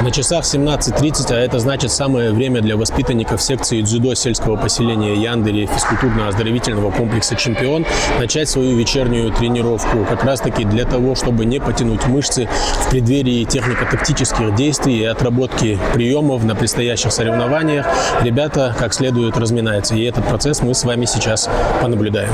На часах 17:30, а это значит самое время для воспитанников секции дзюдо сельского поселения Яндыри физкультурно-оздоровительного комплекса «Чемпион» начать свою вечернюю тренировку. Как раз таки для того, чтобы не потянуть мышцы в преддверии технико-тактических действий и отработки приемов на предстоящих соревнованиях, ребята как следует разминаются. И этот процесс мы с вами сейчас понаблюдаем.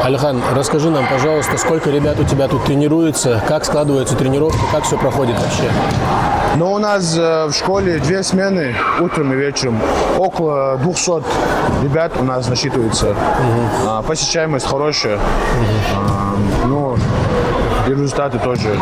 Алихан, расскажи нам, пожалуйста, сколько ребят у тебя тут тренируется, как складывается тренировка, как все проходит вообще? Ну, у нас в школе 2 смены, утром и вечером. Около 200 ребят у нас насчитывается. Посещаемость хорошая. Ну, и результаты тоже.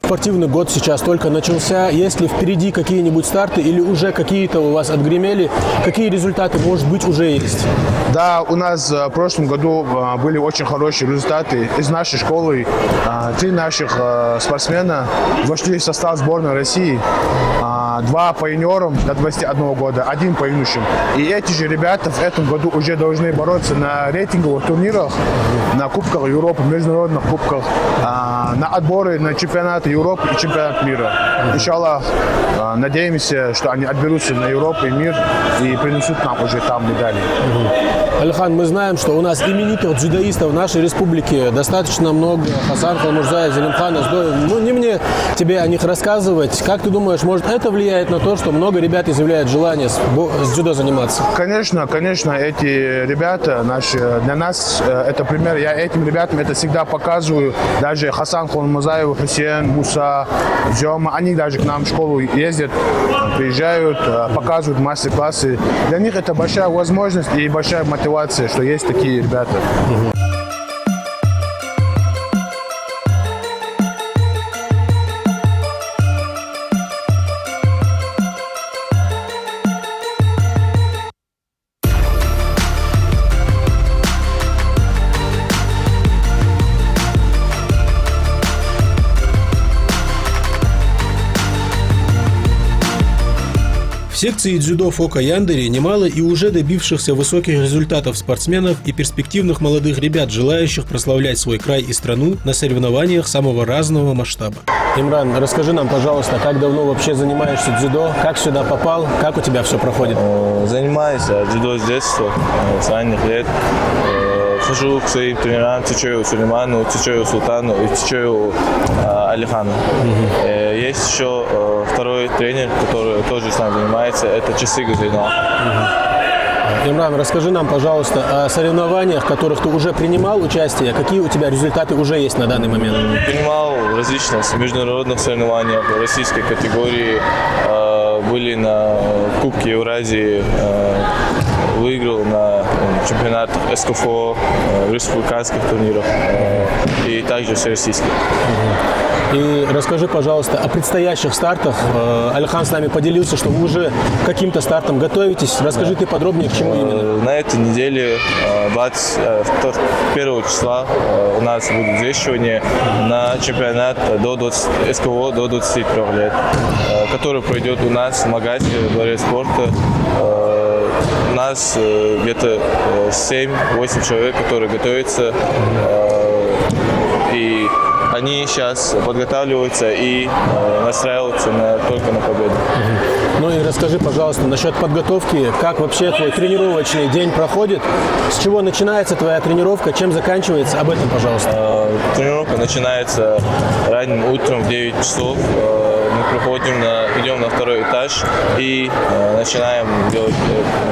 Спортивный год сейчас только начался. Есть ли впереди какие-нибудь старты или уже какие-то у вас отгремели? Какие результаты, может быть, уже есть? Да, у нас в прошлом году были очень хорошие результаты. Из нашей школы 3 наших спортсмена вошли в состав сборной России. 2 по юниорам до 21 года, 1 по юношам. И эти же ребята в этом году уже должны бороться на рейтинговых турнирах, на Кубках Европы, международных кубках, на отборы на чемпионаты Европы и чемпионат мира. Иншаллах, надеемся, что они отберутся на Европу и мир и принесут нам уже там медали. Алихан, мы знаем, что у нас именитых дзюдоистов в нашей республике достаточно много. Хасан Халмурзаев, Зелимхан Аздоев. Ну, не мне тебе о них рассказывать. Как ты думаешь, может, это влияет на то, что много ребят изъявляют желание с дзюдо заниматься? Конечно, эти ребята для нас это пример. Я этим ребятам это всегда показываю. Даже Хасан Халмурзаев, Хусейн, Муса, Зема, они даже к нам в школу ездят, приезжают, показывают мастер-классы. Для них это большая возможность и большая мотивация, что есть такие ребята. В секции дзюдо Фока Яндери немало и уже добившихся высоких результатов спортсменов и перспективных молодых ребят, желающих прославлять свой край и страну на соревнованиях самого разного масштаба. Имран, расскажи нам, пожалуйста, как давно вообще занимаешься дзюдо, как сюда попал, как у тебя все проходит? Занимаюсь дзюдо с детства, с ранних лет. Хожу к своим тренерам Тичою Сулейману, Тичою Султану и Тичою Алихану. Есть еще второй тренер, который тоже с нами занимается, это Часыга Зейнал. Имран, расскажи нам, пожалуйста, о соревнованиях, в которых ты уже принимал участие. Какие у тебя результаты уже есть на данный момент? Принимал в различных международных соревнованиях российской категории, были на Кубке Евразии, выиграл на чемпионатах СКФО, республиканских турнирах и также всероссийских. И расскажи, пожалуйста, о предстоящих стартах. Алихан с нами поделился, что вы уже к каким-то стартам готовитесь. Расскажи ты подробнее, к чему именно. На этой неделе, 21 числа, у нас будет взвешивание на чемпионат СКФО до 23 лет, который пройдет у нас в Магате, в дворе спорта. У нас где-то 7-8 человек, которые готовятся, и они сейчас подготавливаются и настраиваются только на победу. Ну и расскажи, пожалуйста, насчет подготовки, как вообще твой тренировочный день проходит, с чего начинается твоя тренировка, чем заканчивается, об этом, пожалуйста. Тренировка начинается ранним утром в 9 часов. Мы идем на второй этаж и начинаем делать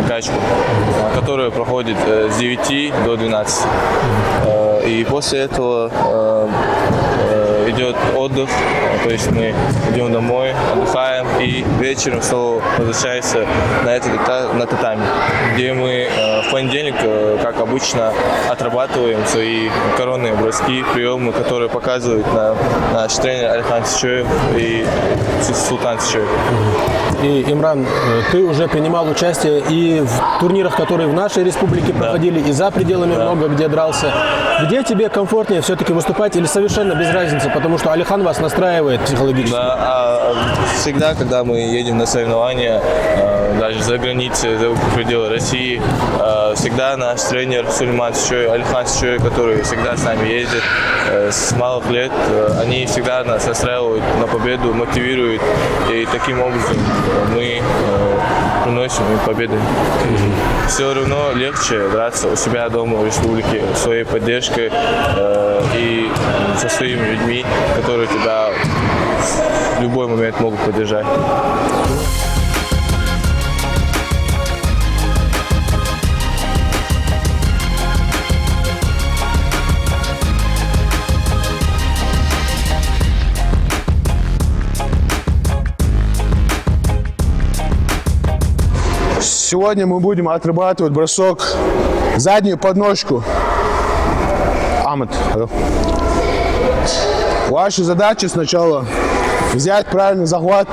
качку, которая проходит с 9 до 12. И после этого идет отдых, то есть мы идем домой, отдыхаем и вечером снова возвращаемся на татами, где мы в понедельник, как обычно, отрабатываем свои коронные броски, приемы, которые показывают наш тренер Алихан Тичоев и Султан Тичоев. И, Имран, ты уже принимал участие и в турнирах, которые в нашей республике проходили, и за пределами много где дрался. Где тебе комфортнее все-таки выступать или совершенно без разницы, потому что Алихан вас настраивает психологически? Да, всегда, когда мы едем на соревнования, даже за границей, за пределы России, всегда наш тренер Сулейман Тичоев, Алихан Тичоев, который всегда с нами ездит с малых лет, они всегда нас настраивают на победу, мотивируют, и таким образом мы приносим им победы. Все равно легче драться у себя дома в республике, своей поддержкой и со своими людьми, которые тебя в любой момент могут поддержать. Сегодня мы будем отрабатывать бросок, заднюю подножку. Ахмед. Ваша задача сначала взять правильный захват.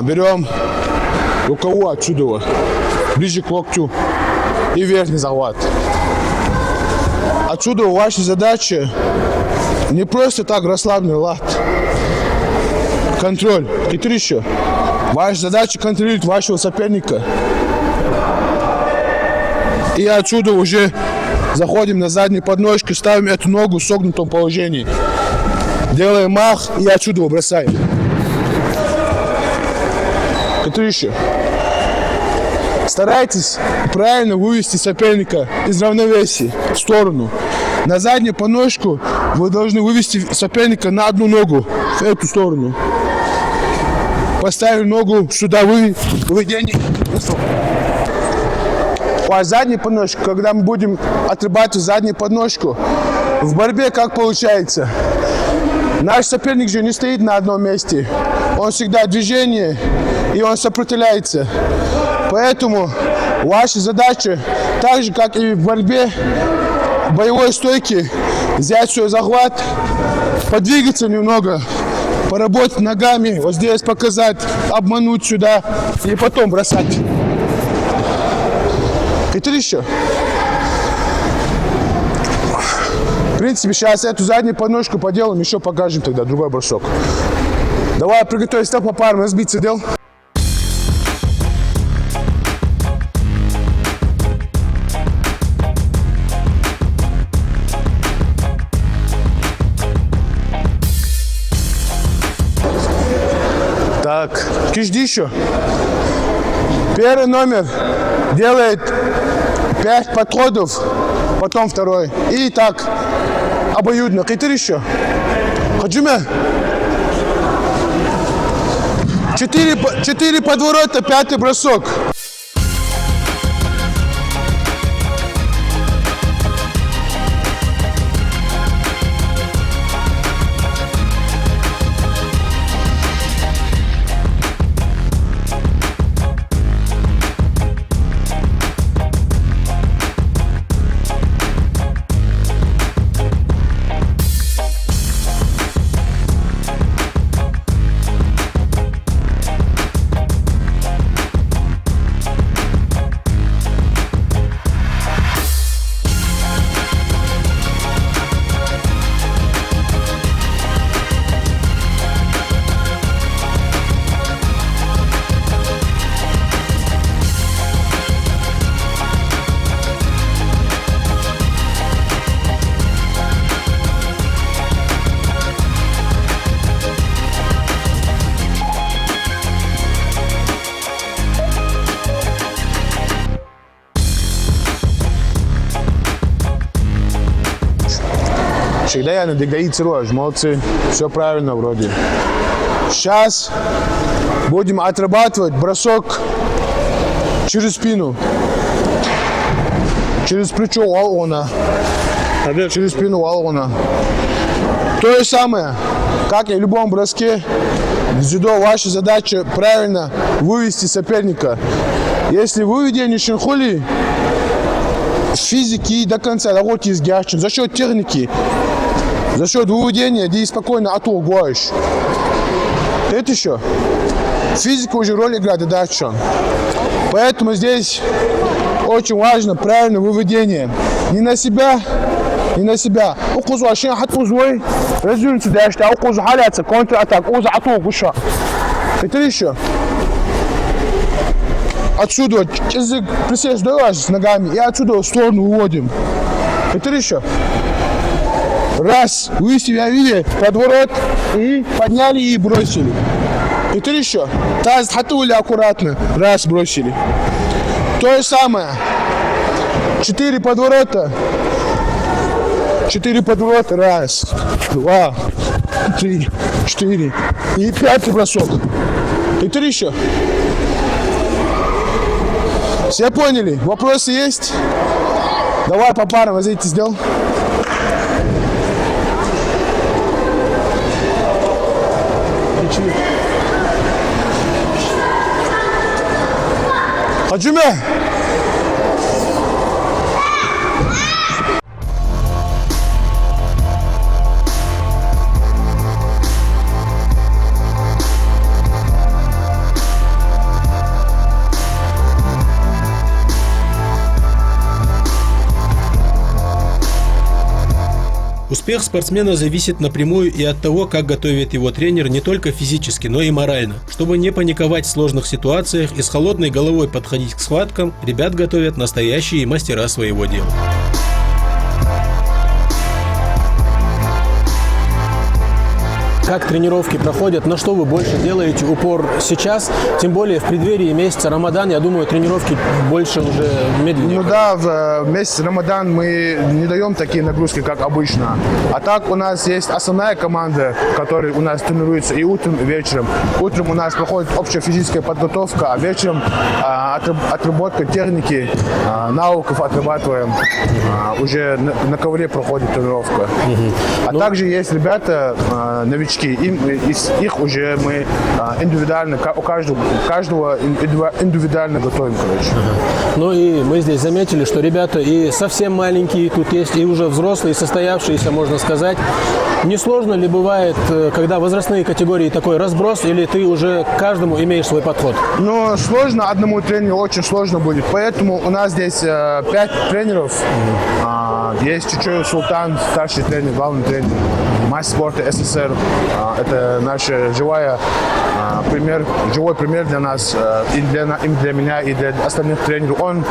Берем рукаву отсюда, ближе к локтю, и верхний захват. Отсюда ваша задача не просто так расслабленный лад. Контроль. Теперь еще. Ваша задача контролировать вашего соперника. И отсюда уже заходим на заднюю подножку, ставим эту ногу в согнутом положении. Делаем мах и отсюда бросаем. Теперь еще. Старайтесь правильно вывести соперника из равновесия в сторону. На заднюю подножку вы должны вывести соперника на одну ногу в эту сторону. Поставили ногу сюда, выведение. По задней подножке, когда мы будем отрабатывать заднюю подножку, в борьбе как получается? Наш соперник же не стоит на одном месте. Он всегда в движении, и он сопротивляется. Поэтому ваша задача, так же, как и в борьбе, в боевой стойке, взять свой захват, подвигаться немного, поработать ногами, вот здесь показать, обмануть сюда и потом бросать. И еще. В принципе, сейчас эту заднюю подножку поделаем, еще покажем тогда другой бросок. Давай, приготовься по парам, разбиться дел. Так, жди еще. Первый номер делает 5 подходов, потом второй. И так, обоюдно. Китер еще. Хаджуме. 4 подворота, 5-й бросок. Всегда я надегаит Сереж, молодцы, все правильно вроде. Сейчас будем отрабатывать бросок через спину, через плечо Алона, через спину Алона. То же самое, как и в любом броске, в дзюдо ваша задача правильно вывести соперника. Если выведение шинхули с физики до конца работы с гячем, за счет техники, за счет выведения, где спокойно отугуешь. Это еще. Физика уже роль играет дальше. Поэтому здесь очень важно правильное выведение. Не на себя, не на себя. Укузу ашин хату злой, развернуться дальше, а укузу халяться, контратак, укузу атугуша. Это еще. Отсюда язык присесть с ногами и отсюда в сторону уводим. Это еще. Раз, вы себя видели, подворот, и подняли и бросили. Это еще. Таз хатули аккуратно, раз бросили. То же самое. 4 подворота. 4 подворота, раз, 2, 3, 4 и 5 бросок. Это еще. Все поняли? Вопросы есть? Давай по парам, возьмите, сделал. Хаджуме! Успех спортсмена зависит напрямую и от того, как готовит его тренер не только физически, но и морально. Чтобы не паниковать в сложных ситуациях и с холодной головой подходить к схваткам, ребят готовят настоящие мастера своего дела. Как тренировки проходят, на что вы больше делаете упор сейчас? Тем более в преддверии месяца Рамадан, я думаю, тренировки больше уже медленнее. Ну да, в месяц Рамадан мы не даем такие нагрузки, как обычно. А так у нас есть основная команда, которая у нас тренируется и утром, и вечером. Утром у нас проходит общая физическая подготовка, а вечером отработка техники, навыков отрабатываем. Уже на ковре проходит тренировка. А также есть ребята, новички, их уже мы индивидуально, у каждого индивидуально готовим, короче. Ну и мы здесь заметили, что ребята и совсем маленькие тут есть, и уже взрослые, состоявшиеся, можно сказать. Не сложно ли бывает, когда возрастные категории такой разброс, или ты уже к каждому имеешь свой подход? Ну, сложно, одному тренеру очень сложно будет, поэтому у нас здесь 5 тренеров. Есть Чучоев Султан, старший тренер, главный тренер, мастер спорта СССР. Это наша живая пример, живой пример для нас, и для меня, и для остальных тренеров. Он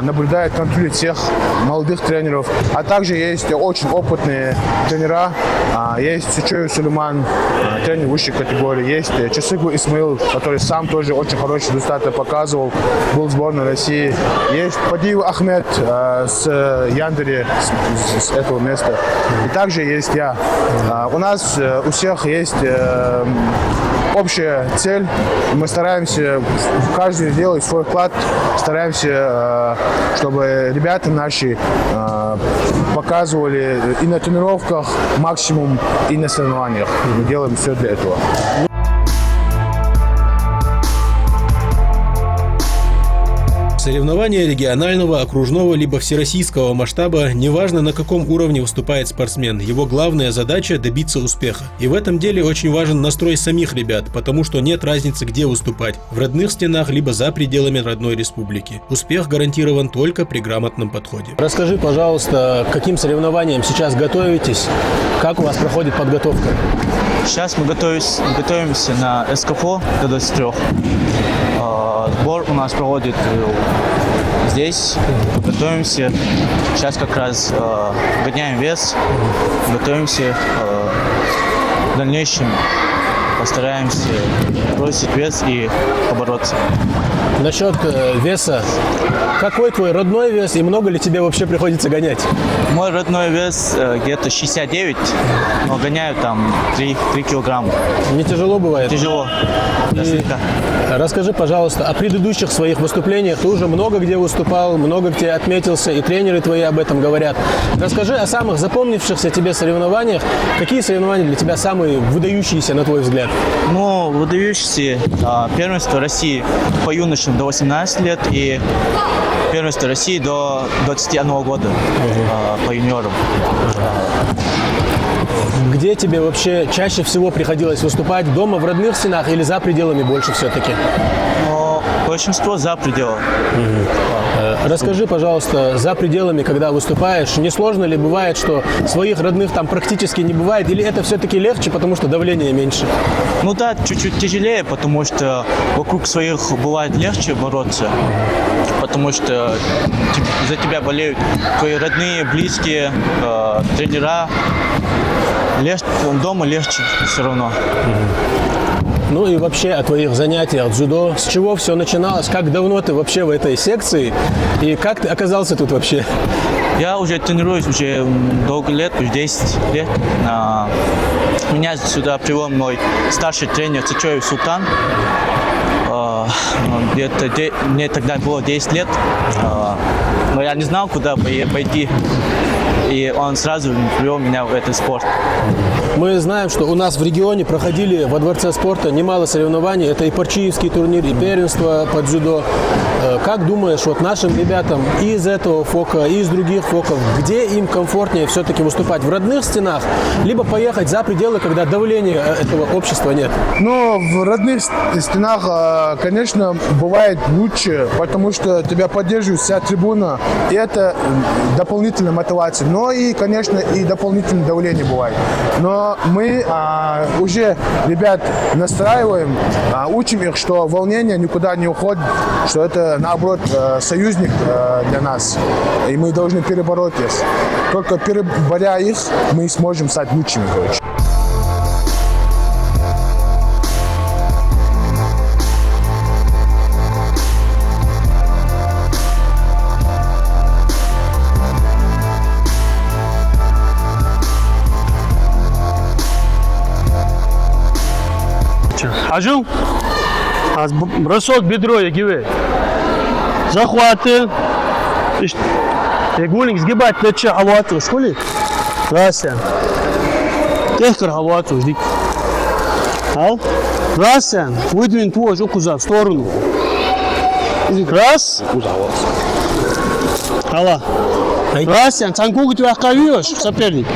наблюдает, контролирует всех молодых тренеров. А также есть очень опытные тренера. Есть Сучоев Сулейман, тренер высшей категории. Есть Часыгу Исмаил, который сам тоже очень хорошие результаты показывал, был в сборной России. Есть Падиев Ахмед с Яндери, с этого места. И также есть я. У нас у всех есть общая цель. Мы стараемся каждый делать свой вклад, стараемся, чтобы ребята наши показывали и на тренировках максимум, и на соревнованиях. Мы делаем все для этого. Соревнования регионального, окружного либо всероссийского масштаба, неважно на каком уровне выступает спортсмен, его главная задача – добиться успеха. И в этом деле очень важен настрой самих ребят, потому что нет разницы, где выступать – в родных стенах, либо за пределами родной республики. Успех гарантирован только при грамотном подходе. Расскажи, пожалуйста, к каким соревнованиям сейчас готовитесь, как у вас проходит подготовка? Сейчас мы готовимся на СКФО до 23. Сбор у нас проводит здесь, готовимся. Сейчас как раз гоняем вес, готовимся в дальнейшем. Постараемся бросить вес и побороться. Насчет веса, какой твой родной вес и много ли тебе вообще приходится гонять? Мой родной вес где-то 69, но гоняю там 3 килограмма. Не тяжело бывает? Тяжело. И расскажи, пожалуйста, о предыдущих своих выступлениях. Ты уже много где выступал, много где отметился, и тренеры твои об этом говорят. Расскажи о самых запомнившихся тебе соревнованиях. Какие соревнования для тебя самые выдающиеся, на твой взгляд? Ну, выдающиеся первенство России по юношам до 18 лет и первенство России до 21 года по юниорам. Где тебе вообще чаще всего приходилось выступать? Дома, в родных стенах или за пределами больше все-таки? Но большинство за пределами. Расскажи, пожалуйста, за пределами, когда выступаешь, не сложно ли бывает, что своих родных там практически не бывает, или это все-таки легче, потому что давление меньше? Ну да, чуть-чуть тяжелее, потому что вокруг своих бывает легче бороться, потому что за тебя болеют твои родные, близкие, тренера. Дома легче все равно. Ну и вообще о твоих занятиях дзюдо. С чего все начиналось? Как давно ты вообще в этой секции? И как ты оказался тут вообще? Я уже тренируюсь уже долго лет, уже 10 лет. Меня сюда привел мой старший тренер Цичоев Султан. Мне тогда было 10 лет, но я не знал, куда пойти. И он сразу привел меня в этот спорт. Мы знаем, что у нас в регионе проходили во Дворце спорта немало соревнований. Это и Парчиевский турнир, и первенство по дзюдо. Как думаешь, вот нашим ребятам и из этого ФОКа, и из других ФОКов, где им комфортнее все-таки выступать? В родных стенах, либо поехать за пределы, когда давления этого общества нет? Ну, в родных стенах, конечно, бывает лучше, потому что тебя поддерживает вся трибуна, и это дополнительная мотивация. Но и, конечно, и дополнительное давление бывает. Но мы уже ребят настраиваем, учим их, что волнение никуда не уходит, что это, наоборот, союзник для нас, и мы должны перебороть их. Только переборя их, мы сможем стать лучшими, короче. Ажу, бросок бедро, егивы. Захваты. Егулинг сгибать плечо, хавату, школи. Рася. Техкар хавату, ждик. Ал. Рася. Выдвинь позу куза в сторону. Раз. Алла. Рася, цанкугу ты охкавишь, соперник.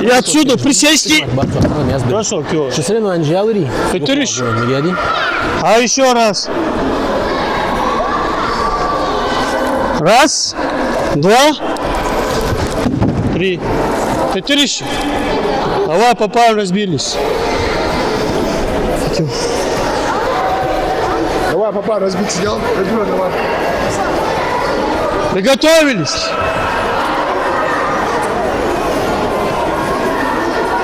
И отсюда присесть. Бросок его. Повторишь? А еще раз. Раз, два, три. Повторишь? Давай, попали, разбились. Давай, папа, разбить сидел. Давай. Приготовились.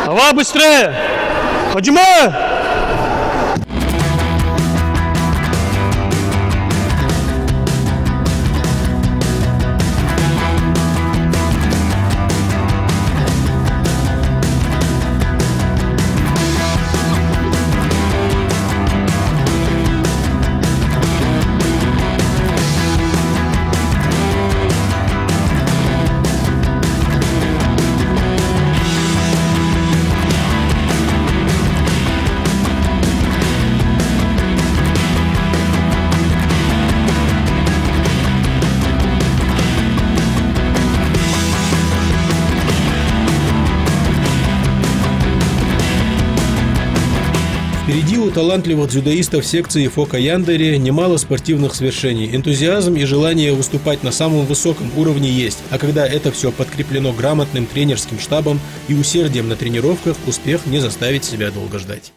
Давай быстрее. Хаджима! Впереди у талантливых дзюдоистов секции ФОКа Яндери немало спортивных свершений. Энтузиазм и желание выступать на самом высоком уровне есть. А когда это все подкреплено грамотным тренерским штабом и усердием на тренировках, успех не заставит себя долго ждать.